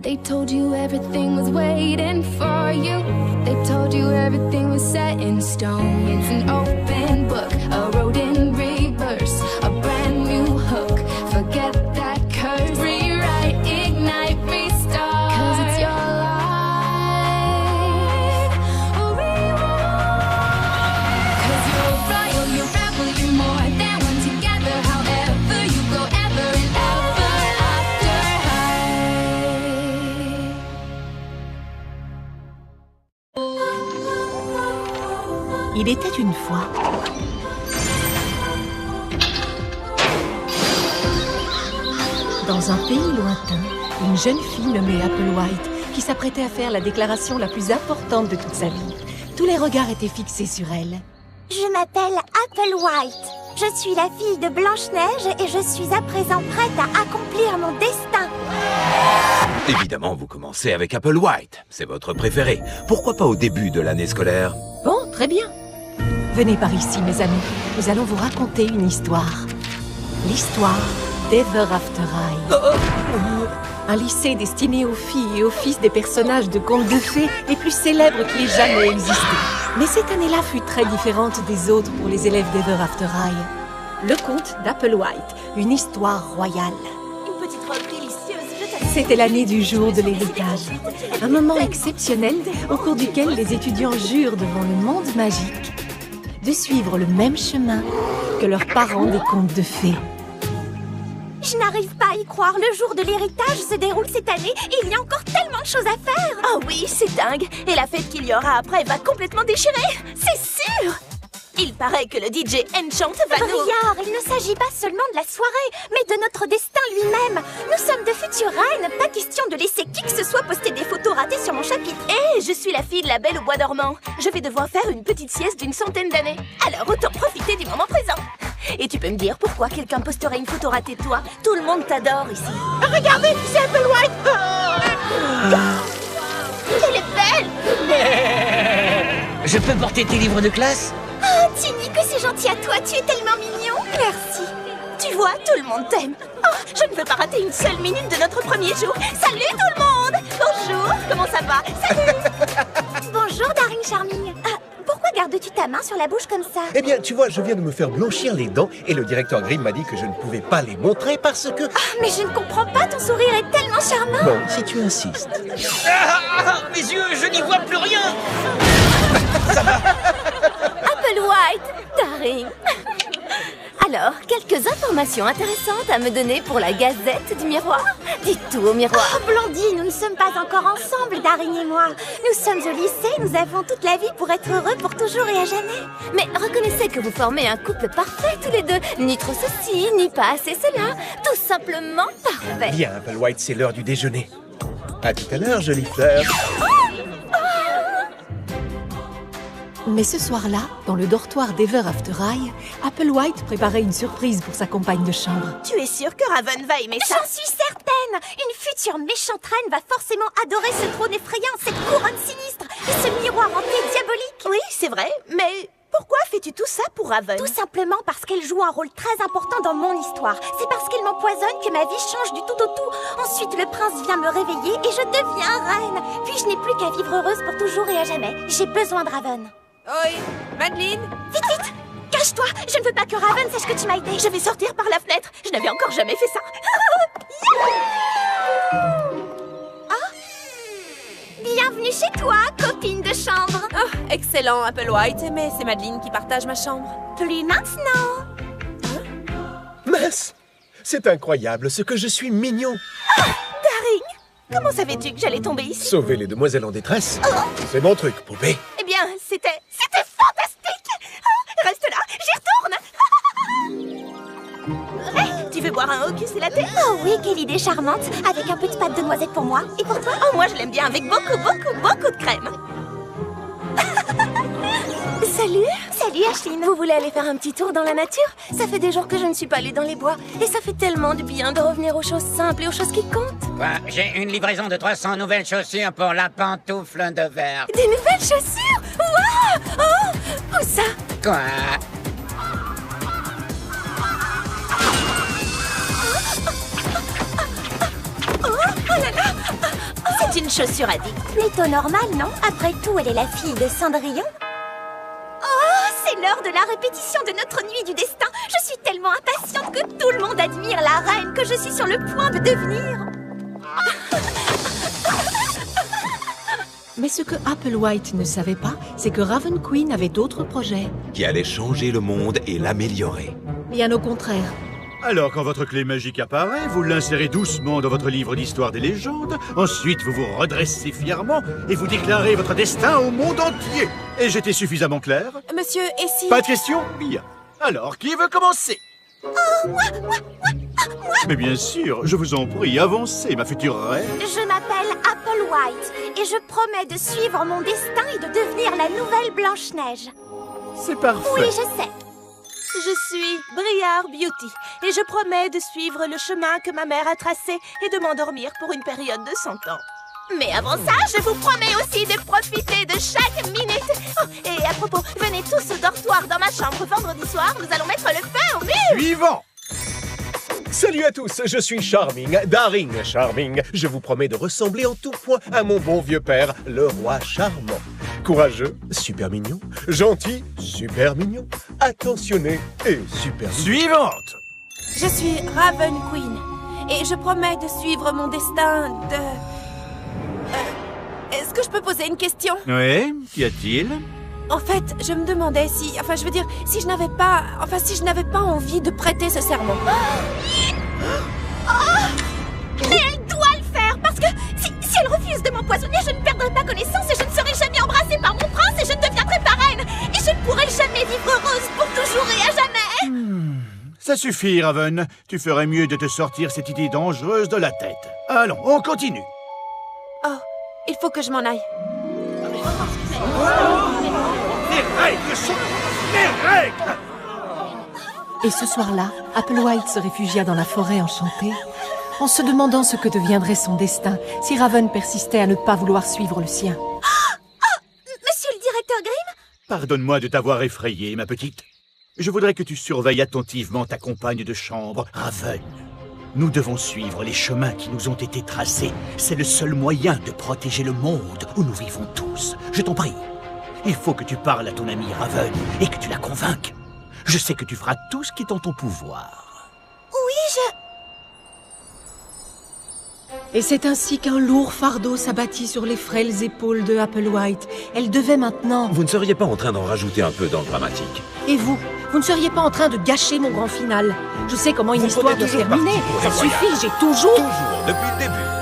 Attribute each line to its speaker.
Speaker 1: They told you everything was waiting for you. They told you everything was set in stone. It's an open book, a road in reverse, a brand new hook. Forget that curse. Rewrite, ignite, restart. 'Cause it's your life. Or rewind. 'Cause you're royal, you're rebel, you're more than one together. However you go, ever and ever after high.
Speaker 2: Il était une fois dans un pays lointain, une jeune fille nommée Applewhite qui s'apprêtait à faire la déclaration la plus importante de toute sa vie. Tous les regards étaient fixés sur elle.
Speaker 3: Je m'appelle Applewhite. Je suis la fille de Blanche-Neige et je suis à présent prête à accomplir mon destin.
Speaker 4: Évidemment, vous commencez avec Applewhite. C'est votre préféré. Pourquoi pas au début de l'année scolaire?
Speaker 2: Bon, très bien. Venez par ici, mes amis. Nous allons vous raconter une histoire. L'histoire d'Ever After High. Un lycée destiné aux filles et aux fils des personnages de contes de fées les plus célèbres qui aient jamais existé. Mais cette année-là fut très différente des autres pour les élèves d'Ever After High. Le conte d'Applewhite, une histoire royale.
Speaker 3: Une petite robe délicieuse, je t'assure.
Speaker 2: C'était l'année du jour de l'héritage. Un moment exceptionnel au cours duquel les étudiants jurent devant le monde magique de suivre le même chemin que leurs parents des contes de fées.
Speaker 3: Je n'arrive pas à y croire. Le jour de l'héritage se déroule cette année et il y a encore tellement de choses à faire.
Speaker 5: Oh oui, c'est dingue. Et la fête qu'il y aura après va complètement déchirer. C'est sûr. Il paraît que le DJ Enchant va nous...
Speaker 3: Briard, il ne s'agit pas seulement de la soirée, mais de notre destin lui-même. Nous sommes de futures reines. Pas question de laisser qui que ce soit poster des photos ratées sur mon chapitre.
Speaker 5: Hé, je suis la fille de la Belle au bois dormant. Je vais devoir faire une petite sieste d'une centaine d'années. Alors autant profiter du moment présent. Et tu peux me dire pourquoi quelqu'un posterait une photo ratée de toi? Tout le monde t'adore ici.
Speaker 3: Regardez, c'est Applewhite.
Speaker 5: Elle est belle.
Speaker 6: Je peux porter tes livres de classe?
Speaker 3: Oh, Timmy, que c'est gentil à toi. Tu es tellement mignon. Merci.
Speaker 5: Tu vois, tout le monde t'aime. Oh, je ne veux pas rater une seule minute de notre premier jour. Salut tout le monde. Bonjour, comment ça va? Salut.
Speaker 3: Bonjour, Daring Charming. Pourquoi gardes-tu ta main sur la bouche comme ça?
Speaker 7: Eh bien, tu vois, je viens de me faire blanchir les dents et le directeur Grimm m'a dit que je ne pouvais pas les montrer parce que...
Speaker 3: Mais je ne comprends pas, ton sourire est tellement charmant.
Speaker 7: Bon, si tu insistes.
Speaker 6: Mes yeux, je n'y vois plus rien.
Speaker 5: Applewhite, Daring. Alors, quelques informations intéressantes à me donner pour la Gazette du Miroir. Dites tout au miroir.
Speaker 3: Oh, Blondie, nous ne sommes pas encore ensemble, Daring et moi. Nous sommes au lycée, nous avons toute la vie pour être heureux pour toujours et à jamais.
Speaker 5: Mais reconnaissez que vous formez un couple parfait tous les deux. Ni trop ceci, ni pas assez cela. Tout simplement parfait.
Speaker 7: Bien, Applewhite, c'est l'heure du déjeuner. À tout à l'heure, jolie fleur.
Speaker 2: Mais ce soir-là, dans le dortoir d'Ever After High, Applewhite préparait une surprise pour sa compagne de chambre.
Speaker 5: Tu es sûre que Raven va aimer ça?
Speaker 3: J'en suis certaine. Une future méchante reine va forcément adorer ce trône effrayant, cette couronne sinistre et ce miroir hanté diabolique.
Speaker 5: Oui, c'est vrai, mais pourquoi fais-tu tout ça pour Raven?
Speaker 3: Tout simplement parce qu'elle joue un rôle très important dans mon histoire. C'est parce qu'elle m'empoisonne que ma vie change du tout au tout. Ensuite, le prince vient me réveiller et je deviens reine. Puis je n'ai plus qu'à vivre heureuse pour toujours et à jamais. J'ai besoin de Raven.
Speaker 5: Oi, Madeline.
Speaker 3: Vite, vite! Cache-toi! Je ne veux pas que Raven sache que tu m'as aidé.
Speaker 5: Je vais sortir par la fenêtre. Je n'avais encore jamais fait ça.
Speaker 3: Bienvenue chez toi, copine de chambre.
Speaker 5: Oh, excellent, Applewhite. Mais c'est Madeline qui partage ma chambre.
Speaker 3: Plus maintenant.
Speaker 7: Mince! C'est incroyable ce que je suis mignon.
Speaker 5: Daring, comment savais-tu que j'allais tomber ici?
Speaker 7: Sauver les demoiselles en détresse, c'est mon truc, poupée.
Speaker 5: Eh bien, c'était fantastique. Oh, reste là, j'y retourne. Hey, tu veux boire un Hocus et latte?
Speaker 3: Oh oui, quelle idée charmante. Avec un peu de pâte de noisette pour moi. Et pour toi?
Speaker 5: Oh, moi je l'aime bien avec beaucoup de crème. Salut.
Speaker 3: Salut, Ashlyn.
Speaker 5: Vous voulez aller faire un petit tour dans la nature? Ça fait des jours que je ne suis pas allée dans les bois. Et ça fait tellement du bien de revenir aux choses simples et aux choses qui comptent.
Speaker 6: Ouais, j'ai une livraison de 300 nouvelles chaussures pour la pantoufle de verre.
Speaker 5: Des nouvelles chaussures? Waouh! Oh! Où ça?
Speaker 6: Quoi?
Speaker 5: Oh là là! une chaussure à dit.
Speaker 3: Plutôt normal, non? Après tout, elle est la fille de Cendrillon. Oh, c'est l'heure de la répétition de notre nuit du destin. Je suis tellement impatiente que tout le monde admire la reine que je suis sur le point de devenir.
Speaker 2: Mais ce que Applewhite ne savait pas, c'est que Raven Queen avait d'autres projets.
Speaker 4: Qui allait changer le monde et l'améliorer.
Speaker 2: Bien au contraire.
Speaker 8: Alors, quand votre clé magique apparaît, vous l'insérez doucement dans votre livre d'histoire des légendes. Ensuite, vous vous redressez fièrement et vous déclarez votre destin au monde entier. Et j'étais suffisamment clair?
Speaker 9: Monsieur, et si...
Speaker 8: Pas de questions? Bien. Alors, qui veut commencer?
Speaker 3: Moi.
Speaker 8: Mais bien sûr, je vous en prie, avancez, ma future reine.
Speaker 3: Je m'appelle Applewhite et je promets de suivre mon destin et de devenir la nouvelle Blanche-Neige.
Speaker 8: C'est parfait.
Speaker 3: Oui, je sais.
Speaker 5: Je suis Briar Beauty et je promets de suivre le chemin que ma mère a tracé et de m'endormir pour une période de 100 ans. Mais avant ça, je vous promets aussi de profiter de chaque minute. Oh, et à propos, venez tous au dortoir dans ma chambre vendredi soir, nous allons mettre le feu au mur.
Speaker 8: Suivant.
Speaker 7: Salut à tous, je suis Charming, Daring Charming. Je vous promets de ressembler en tout point à mon bon vieux père, le roi charmant. Courageux, super mignon. Gentil, super mignon. Attentionné et super mignon.
Speaker 8: Suivante.
Speaker 9: Je suis Raven Queen et je promets de suivre mon destin de... Est-ce que je peux poser une question?
Speaker 8: Oui, qu'y a-t-il?
Speaker 9: En fait, je me demandais si... Enfin, je veux dire, si je n'avais pas... Enfin, si je n'avais pas envie de prêter ce serment.
Speaker 3: Mais elle doit le faire parce que si elle refuse de m'empoisonner, je ne perdrai pas connaissance et je ne serai jamais embrassée par mon prince et je ne deviendrai pas reine. Et je ne pourrai jamais vivre heureuse pour toujours et à jamais.
Speaker 8: Ça suffit, Raven. Tu ferais mieux de te sortir cette idée dangereuse de la tête. Allons, on continue.
Speaker 9: Oh, il faut que je m'en aille.
Speaker 8: Les règles sont... Les règles!
Speaker 2: Et ce soir-là, Applewhite se réfugia dans la forêt enchantée, en se demandant ce que deviendrait son destin si Raven persistait à ne pas vouloir suivre le sien.
Speaker 3: Monsieur le directeur Grimm?
Speaker 8: Pardonne-moi de t'avoir effrayée, ma petite. Je voudrais que tu surveilles attentivement ta compagne de chambre, Raven. Nous devons suivre les chemins qui nous ont été tracés. C'est le seul moyen de protéger le monde où nous vivons tous. Je t'en prie. Il faut que tu parles à ton amie Raven et que tu la convainques. Je sais que tu feras tout ce qui est en ton pouvoir.
Speaker 3: Oui,
Speaker 2: Et c'est ainsi qu'un lourd fardeau s'abattit sur les frêles épaules de Applewhite. Elle devait maintenant...
Speaker 4: Vous ne seriez pas en train d'en rajouter un peu dans le dramatique?
Speaker 2: Et vous ne seriez pas en train de gâcher mon grand final. Je sais comment une
Speaker 4: Vous
Speaker 2: histoire
Speaker 4: prenez
Speaker 2: doit se
Speaker 4: toujours
Speaker 2: terminer.
Speaker 4: parti pour
Speaker 2: Ça
Speaker 4: le voyage.
Speaker 2: suffit, j'ai toujours...
Speaker 4: Toujours, depuis le début.